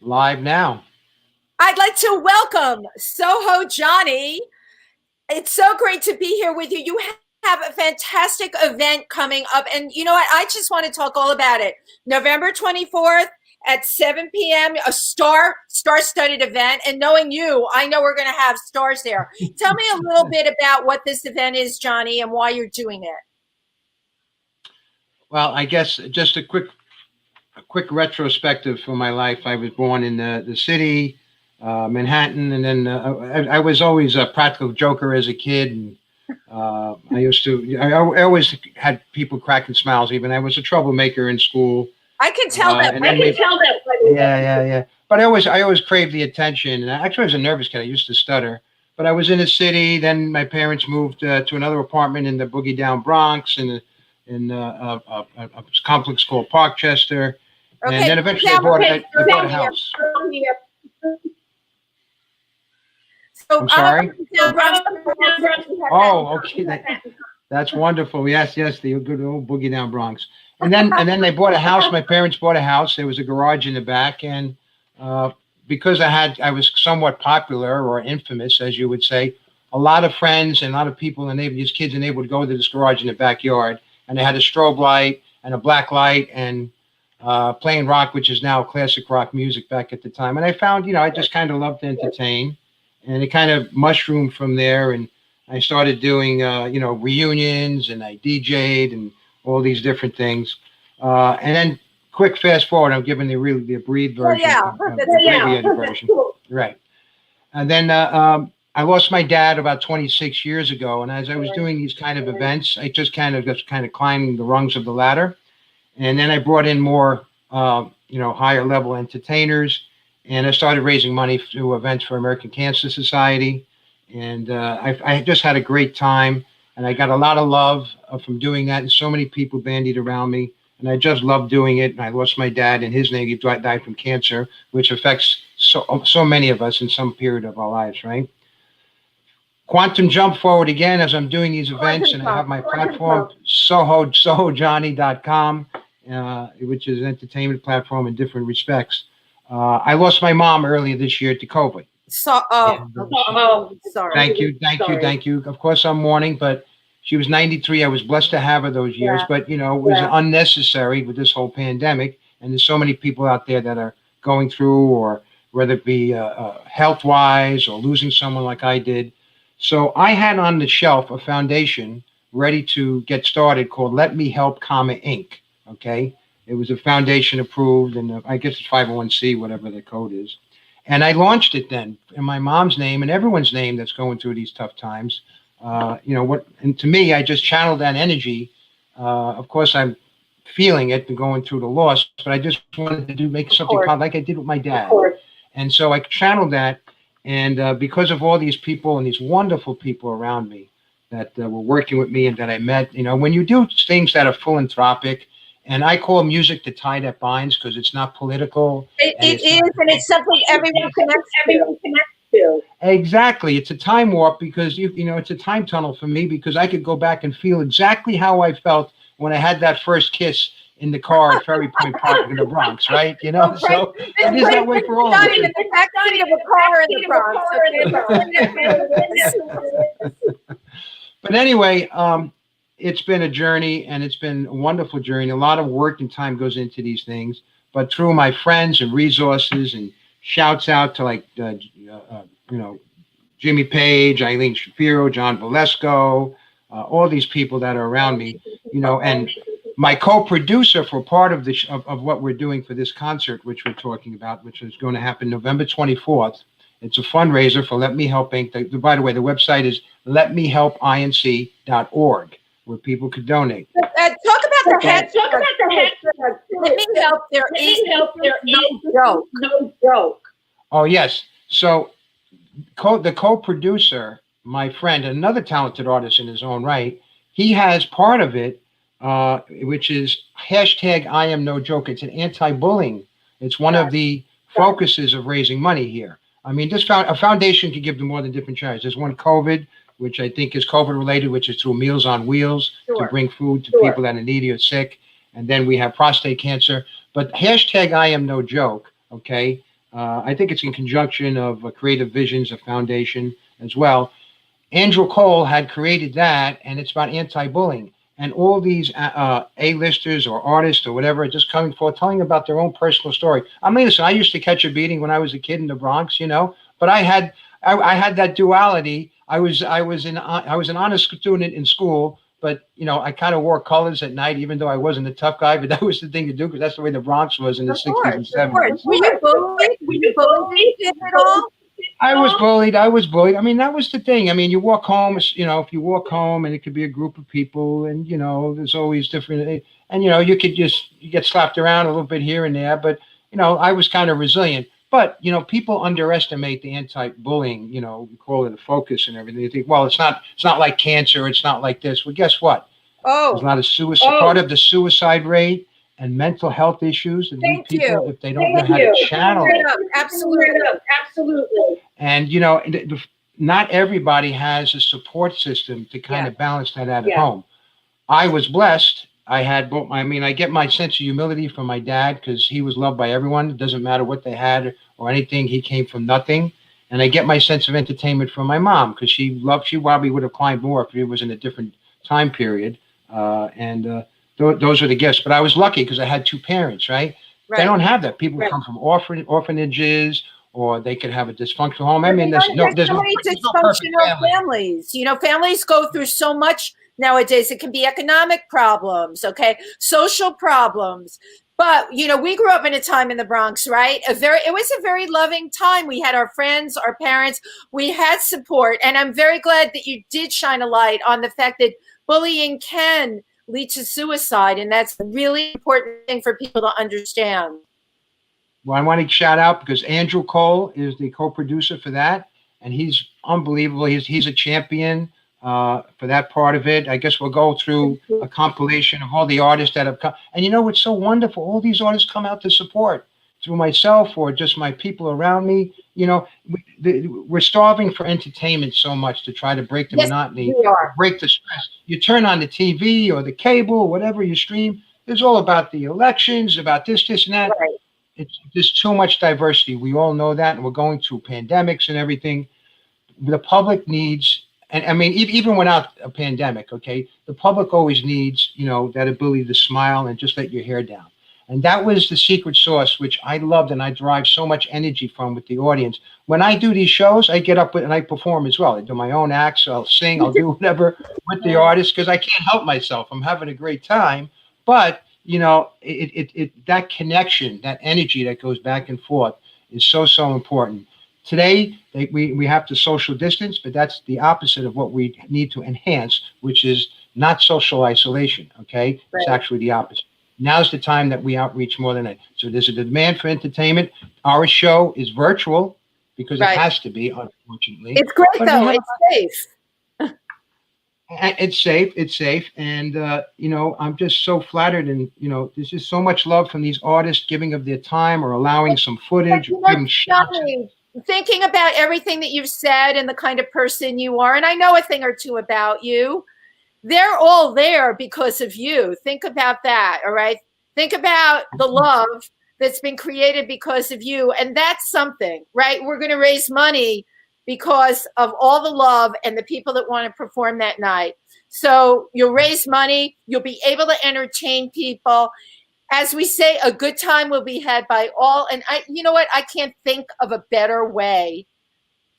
Live now. I'd like to welcome SohoJohnny. It's so great to be here with you. You have a fantastic event coming up. And you know what? I just want to talk all about it. November 24th at 7 p.m., a star-studded event. And knowing you, I know we're going to have stars there. Tell me a little bit about what this event is, Johnny, and why you're doing it. Well, I guess just a quick retrospective for my life. I was born in the city, Manhattan, and then I was always a practical joker as a kid. And I always had people cracking smiles. Even I was a troublemaker in school. I can tell that. Yeah. But I always craved the attention. And actually, I was a nervous kid. I used to stutter. But I was in the city. Then my parents moved to another apartment in the boogie down Bronx in a complex called Parkchester. Okay. And then eventually I bought a house. So, I'm sorry? Oh, okay. That's wonderful. Yes, the good old boogie down Bronx. And then they bought a house. My parents bought a house. There was a garage in the back. And because I was somewhat popular or infamous, as you would say, a lot of friends and a lot of people in the neighborhood, these kids in the neighborhood would go to this garage in the backyard. And they had a strobe light and a black light and playing rock, which is now classic rock music back at the time. And I found, I just kind of loved to entertain. And it kind of mushroomed from there. And I started doing, reunions, and I DJ'd and all these different things. And then quick fast forward, I'm giving the abbreviated version. Version. Right. And then I lost my dad about 26 years ago. And as I was doing these kind of events, I just kind of climbing the rungs of the ladder. And then I brought in more, higher level entertainers. And I started raising money through events for American Cancer Society. And I just had a great time. And I got a lot of love from doing that. And so many people bandied around me. And I just loved doing it. And I lost my dad, and his name, he died from cancer, which affects so many of us in some period of our lives, right? Quantum jump forward again as I'm doing these events, and I have my platform, SohoJohnny.com, which is an entertainment platform in different respects. I lost my mom earlier this year to COVID. Sorry. Thank you. Of course, I'm mourning, but she was 93. I was blessed to have her those years, but it was unnecessary with this whole pandemic. And there's so many people out there that are going through, or whether it be health-wise or losing someone like I did. So I had on the shelf a foundation ready to get started called Let Me Help, Inc. Okay. It was a foundation approved, and I guess it's 501c, whatever the code is. And I launched it then in my mom's name and everyone's name that's going through these tough times. And to me, I just channeled that energy. Of course, I'm feeling it and going through the loss, but I just wanted to make something like I did with my dad. And so I channeled that. And because of all these people and these wonderful people around me that were working with me and that I met, when you do things that are philanthropic, and I call music the tie that binds, because it's not political. It is, and it's something everyone connects to. Exactly. It's a time warp, because it's a time tunnel for me, because I could go back and feel exactly how I felt when I had that first kiss in the car at Ferry Point Park in the Bronx, right? So it is that way for all of us. Not even the backseat of a car in the Bronx. But anyway, it's been a journey, and it's been a wonderful journey. A lot of work and time goes into these things, but through my friends and resources, and shouts out to Jimmy Page, Eileen Shapiro, John Valesco, all these people that are around me, and my co-producer for part of of what we're doing for this concert, which we're talking about, which is going to happen November 24th. It's a fundraiser for Let Me Help Inc. By the way, the website is letmehelpinc.org, where people could donate. Talk about the hashtag. Let me help. There is no joke. Oh, yes. So the co-producer, my friend, another talented artist in his own right, he has part of it, which is hashtag I am no joke. It's an anti-bullying. It's one of the focuses of raising money here. I mean, a foundation can give to more than different charities. There's one COVID, which I think is COVID related, which is through Meals on Wheels to bring food to people that are needy or sick. And then we have prostate cancer. But hashtag I am no joke, okay, I think it's in conjunction of Creative Visions, a foundation as well. Andrew Cole had created that, and it's about anti-bullying. And all these A-listers or artists or whatever are just coming forth, telling about their own personal story. I mean, listen, I used to catch a beating when I was a kid in the Bronx, but I had that duality. I was an honest student in school, but I kind of wore colors at night, even though I wasn't a tough guy. But that was the thing to do because that's the way the Bronx was in the '60s and '70s. Were you bullied? Were you bullied at all? I was bullied. I was bullied. I mean, that was the thing. I mean, you walk home, if you walk home and it could be a group of people and, there's always different, and, you get slapped around a little bit here and there, but, I was kind of resilient. But, people underestimate the anti-bullying, we call it a focus and everything. They think, well, it's not like cancer. It's not like this. Well, guess what? There's a lot of suicide, part of the suicide rate and mental health issues. And these people, if they don't know how to channel it. Absolutely. And, not everybody has a support system to kind of balance that out at home. I was blessed. I get my sense of humility from my dad because he was loved by everyone. It doesn't matter what they had or anything. He came from nothing. And I get my sense of entertainment from my mom because she probably would have climbed more if it was in a different time period. Those are the gifts. But I was lucky because I had two parents, right? They don't have that. People come from orphanages, or they could have a dysfunctional home. I mean, there's so many dysfunctional families. Families go through so much nowadays. It can be economic problems, social problems. But, we grew up in a time in the Bronx, right? It was a very loving time. We had our friends, our parents, we had support. And I'm very glad that you did shine a light on the fact that bullying can lead to suicide. And that's a really important thing for people to understand. Well, I want to shout out because Andrew Cole is the co-producer for that, and he's unbelievable. He's a champion for that part of it. I guess we'll go through a compilation of all the artists that have come. And what's so wonderful? All these artists come out to support through myself or just my people around me. We're starving for entertainment so much to try to break the monotony, break the stress. You turn on the TV or the cable or whatever you stream. It's all about the elections, about this, and that. Right. There's too much diversity. We all know that, and we're going through pandemics and everything. The public needs, and I mean, even without a pandemic, the public always needs, that ability to smile and just let your hair down. And that was the secret sauce, which I loved and I derive so much energy from with the audience. When I do these shows, I get up and I perform as well. I do my own acts, I'll sing, I'll do whatever with the artists because I can't help myself. I'm having a great time, but that connection, that energy that goes back and forth is so important. Today, we have to social distance, but that's the opposite of what we need to enhance, which is not social isolation, It's actually the opposite. Now's the time that we outreach more than ever. So there's a demand for entertainment. Our show is virtual because it has to be, unfortunately. It's great, though. It's safe. It's safe. And, I'm just so flattered. And, there's just so much love from these artists giving of their time or allowing some footage. Thinking about everything that you've said and the kind of person you are, and I know a thing or two about you, they're all there because of you. Think about that, all right? Think about the love that's been created because of you. And that's something, right? We're going to raise money because of all the love and the people that want to perform that night. So you'll raise money, you'll be able to entertain people. As we say, a good time will be had by all. And you know what? I can't think of a better way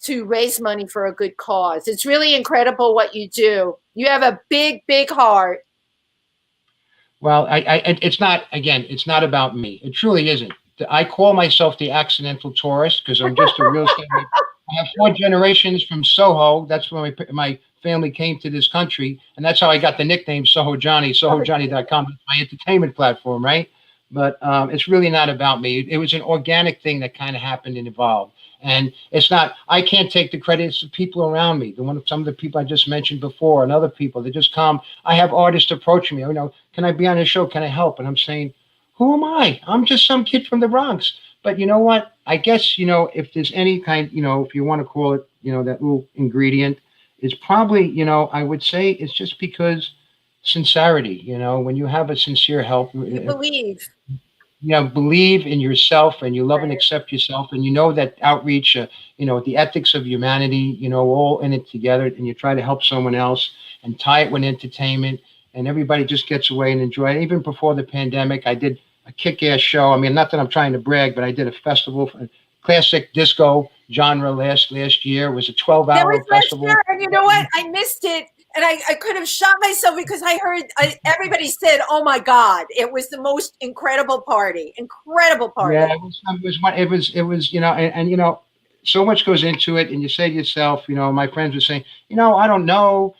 to raise money for a good cause. It's really incredible what you do. You have a big, big heart. Well, it's not about me. It truly isn't. I call myself the accidental tourist because I'm just a real estate. I have 4 generations from Soho. That's when my family came to this country, and that's how I got the nickname SohoJohnny, SohoJohnny.com. It's my entertainment platform, right? But it's really not about me. It was an organic thing that kind of happened and evolved. And it's not, I can't take the credit. It's the people around me. Some of the people I just mentioned before and other people that just come. I have artists approaching me, can I be on the show? Can I help? And I'm saying, who am I? I'm just some kid from the Bronx. But you know what? I guess, if there's any kind, if you want to call it, that little ingredient, it's probably, I would say it's just because sincerity, when you have a sincere help. You believe. believe in yourself and you love and accept yourself, and you know that outreach, the ethics of humanity, all in it together, and you try to help someone else and tie it with entertainment, and everybody just gets away and enjoy it. Even before the pandemic, I did a kick-ass show. I mean, not that I'm trying to brag, but I did a festival for classic disco genre last year. It was a 12-hour That was festival. last year, and you know what? I missed it, and I could have shot myself because I heard everybody said, "Oh my God, it was the most incredible party, incredible party." Yeah, and so much goes into it, and you say to yourself, my friends were saying, I don't know,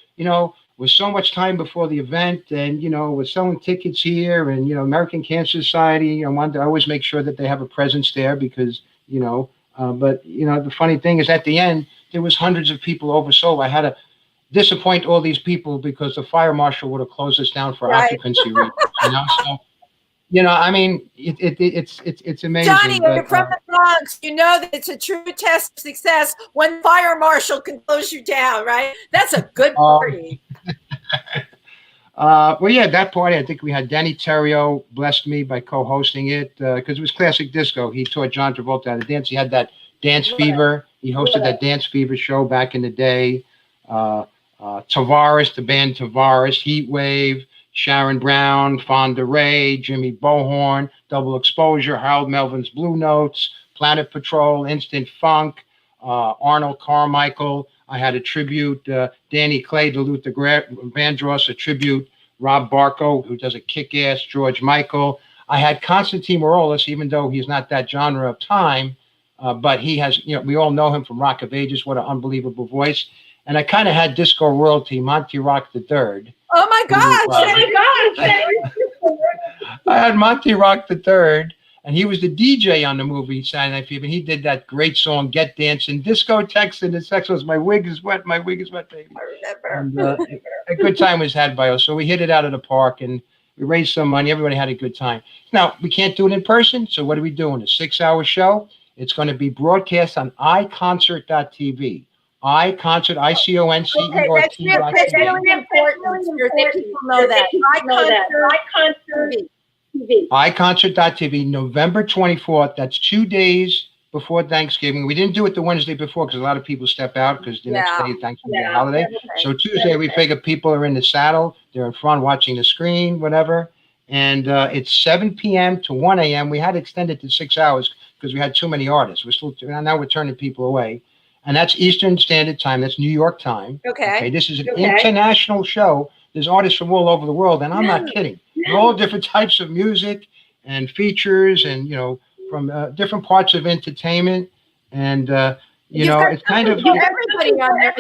with so much time before the event, and we're selling tickets here, and American Cancer Society, I wanted to always make sure that they have a presence there because but the funny thing is at the end there was hundreds of people oversold. I had to disappoint all these people because the fire marshal would have closed us down for Right. occupancy reasons. So I mean, it's amazing. Johnny, but, you're from the Bronx. You know that it's a true test of success when fire marshal can close you down, right? That's a good party. Well, yeah, that party, I think we had Danny Terrio blessed me by co-hosting it because it was classic disco. He taught John Travolta how to dance. He had that Dance Fever. He hosted that Dance Fever show back in the day. Tavares, the band Tavares, Heat Wave, Sharon Brown, Fonda Ray, Jimmy Bohorn, Double Exposure, Harold Melvin's Blue Notes, Planet Patrol, Instant Funk, Arnold Carmichael. I had a tribute, Danny Clay to Luther Vandross, a tribute, Rob Barco, who does a kick-ass, George Michael. I had Constantine Morales, even though he's not that genre of time, but he has, we all know him from Rock of Ages. What an unbelievable voice. And I kind of had disco royalty, Monty Rock III. Oh my gosh! I had Monty Rock III, and he was the DJ on the movie Saturday Night Fever. And he did that great song, Get Dancing, Disco Texan. The sex was my wig is wet, baby. I remember. And, a good time was had by us. So we hit it out of the park and we raised some money. Everybody had a good time. Now, we can't do it in person. So what are we doing? A 6-hour show. It's going to be broadcast on iConcert.tv. iConcert, ICONCERT. That's really important that people know that. iConcert.tv. iConcert.tv, November 24th. That's 2 days before Thanksgiving. We didn't do it the Wednesday before because a lot of people step out because the next day is Thanksgiving holiday. So Tuesday, we figure people are in the saddle. They're in front watching the screen, whatever. And it's 7 p.m. to 1 a.m. We had to extend it to 6 hours because we had too many artists. Now we're turning people away. And that's Eastern Standard Time. That's New York time. Okay. This is an international show. There's artists from all over the world, and I'm not kidding. They're all different types of music and features, and from different parts of entertainment. And it's kind of everybody on there.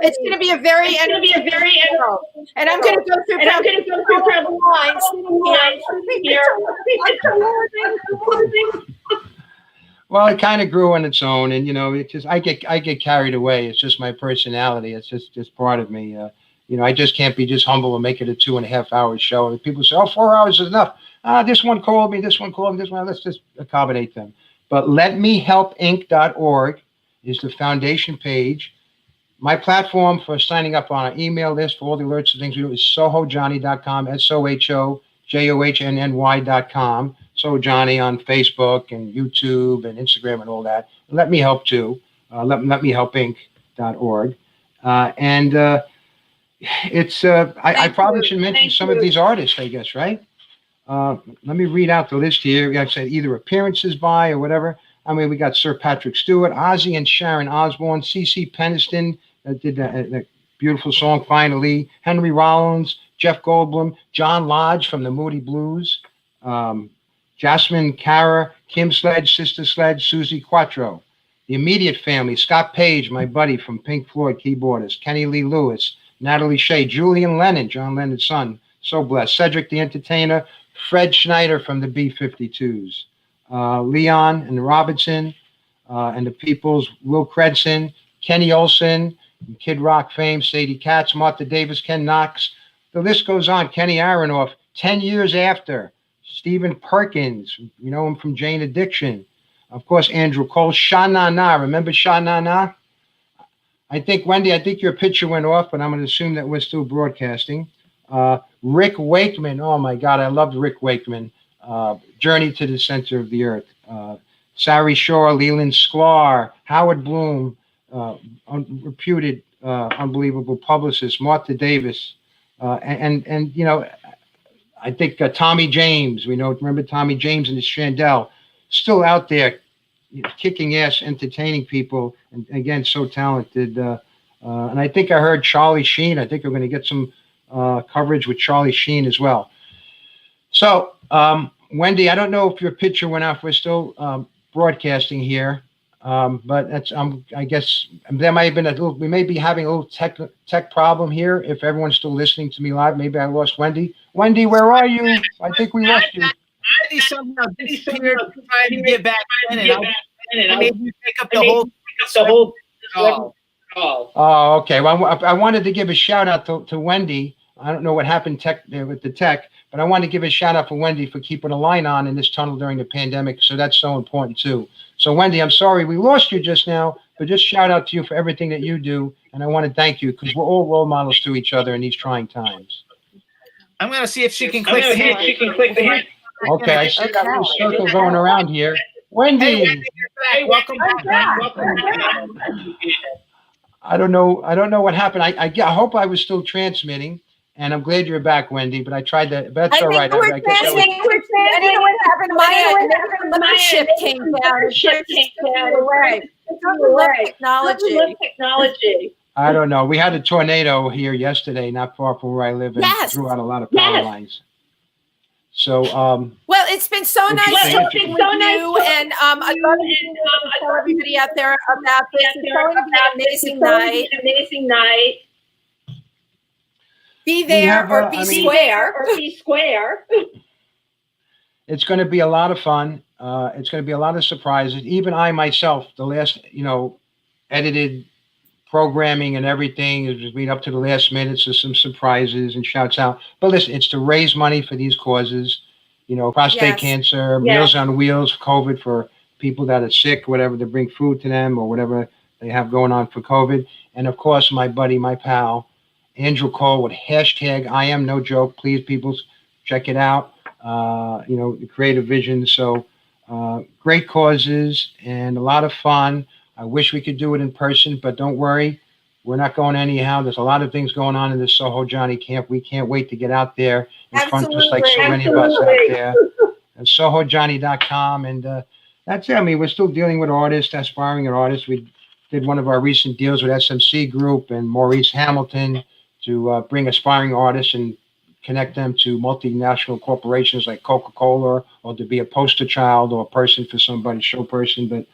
It's going to be a very show. And I'm going to go through the lines. Well, it kind of grew on its own, and it just I get carried away. It's just my personality. It's just part of me. I just can't be just humble and make it a 2.5 hour show. And people say, "Oh, 4 hours is enough." This one called me. This one called me. This one. Let's just accommodate them. But LetMeHelpInc.org is the foundation page. My platform for signing up on our email list for all the alerts and things we do is SohoJohnny.com. SohoJohnny.com. SohoJohnny on Facebook and YouTube and Instagram and all that. Let Me Help too. LetMeHelpInc.org. It's I probably should mention some of these artists, I guess, right? Let me read out the list here. I said either appearances by or whatever. I mean, we got Sir Patrick Stewart, Ozzy and Sharon Osbourne, CeCe Peniston did that beautiful song, Finally, Henry Rollins, Jeff Goldblum, John Lodge from the Moody Blues, Jasmine Cara, Kim Sledge, Sister Sledge, Susie Quattro. The Immediate Family, Scott Page, my buddy from Pink Floyd, keyboardist, Kenny Lee Lewis, Natalie Shea, Julian Lennon, John Lennon's son, so blessed, Cedric the Entertainer, Fred Schneider from the B-52s, Leon and Robinson, and the Peoples, Will Credson, Kenny Olson, Kid Rock fame, Sadie Katz, Martha Davis, Ken Knox. The list goes on. Kenny Aronoff, 10 years after. Stephen Perkins, you know him from Jane Addiction. Of course, Andrew Cole, Sha Na Na. Remember Sha Na Na? I think, Wendy, your picture went off, but I'm going to assume that we're still broadcasting. Rick Wakeman. Oh my God, I loved Rick Wakeman. Journey to the Center of the Earth. Sari Shore, Leland Sklar, Howard Bloom, reputed, unbelievable publicist, Martha Davis, and you know, I think Tommy James. Remember Tommy James and his Chandel, still out there, kicking ass, entertaining people, and again, so talented. And I think I heard Charlie Sheen. I think we're going to get some coverage with Charlie Sheen as well. So, Wendy, I don't know if your picture went off. We're still broadcasting here, but that's I guess there might have been we may be having a little tech problem here. If everyone's still listening to me live, maybe I lost Wendy. Wendy, where are you? I think we lost you. Wendy somehow disappeared, trying to get back in, and I made you pick up the whole call. Oh, okay. Well, I wanted to give a shout out to Wendy. I don't know what happened with the tech, but I want to give a shout out for Wendy for keeping a line on in this tunnel during the pandemic. So that's so important too. So Wendy, I'm sorry we lost you just now, but just shout out to you for everything that you do. And I want to thank you because we're all role models to each other in these trying times. I'm going to see if she can click the hand. Okay, I see that little circle going around here. Wendy! Hey, Wendy, you're back. Welcome back. Welcome back. I don't know what happened. I hope I was still transmitting. And I'm glad you're back, Wendy, but I tried that. But that's all right. I guess I don't know what happened to my ship came down. Technology. I don't know. We had a tornado here yesterday, not far from where I live, and threw out a lot of power lines. So, well, it's been so nice talking with you, and I love to tell everybody out there about this. It's going to be an amazing night. Be there or be square. It's going to be a lot of fun. It's going to be a lot of surprises. Even I myself, the last, edited programming and everything is being up to the last minute. So some surprises and shouts out. But listen, it's to raise money for these causes. Prostate cancer, Meals on Wheels, COVID for people that are sick, whatever, to bring food to them or whatever they have going on for COVID. And of course, my buddy, my pal, Andrew Cole with hashtag I am no joke. Please, people, check it out. The creative vision. So great causes and a lot of fun. I wish we could do it in person, but don't worry. We're not going anyhow. There's a lot of things going on in the SohoJohnny camp. We can't wait to get out there in front, just like so many of us out there. And SohoJohnny.com. And that's it. I mean, we're still dealing with artists, aspiring artists. We did one of our recent deals with SMC Group and Maurice Hamilton to bring aspiring artists and connect them to multinational corporations like Coca-Cola, or to be a poster child or a person for somebody, show person. But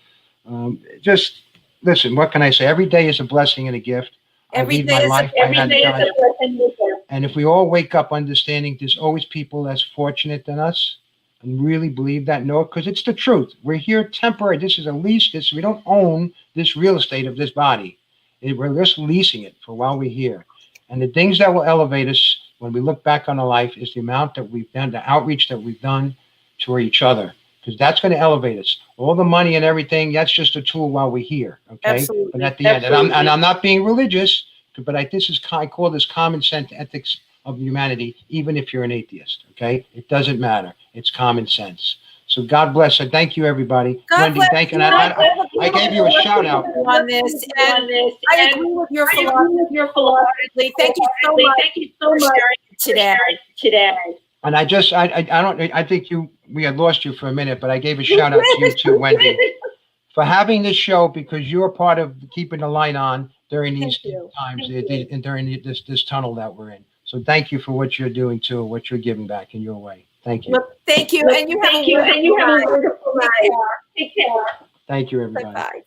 just listen, what can I say? Every day is a blessing and a gift. Every day is a blessing and a gift. And if we all wake up understanding there's always people less fortunate than us, and really believe that, because it's the truth. We're here temporary. This is a lease. We don't own this real estate of this body. We're just leasing it for while we're here. And the things that will elevate us when we look back on our life is the amount that we've done, the outreach that we've done to each other, because that's going to elevate us. All the money and everything, that's just a tool while we're here. Okay. Absolutely. But at the end, and I'm not being religious, but I call this common sense ethics of humanity, even if you're an atheist. Okay. It doesn't matter. It's common sense. So God bless her. Thank you, everybody. Wendy, thank you. I gave you a shout out on this. And I agree with your philosophy. Thank you so much for sharing today. And I think we had lost you for a minute, but I gave a shout out to you too, Wendy, for having this show, because you're part of keeping the line on during these times and during this tunnel that we're in. So thank you for what you're doing too, what you're giving back in your way. Thank you. Well, thank you. And you have a wonderful night. Take care. Thank you, everybody. Bye-bye.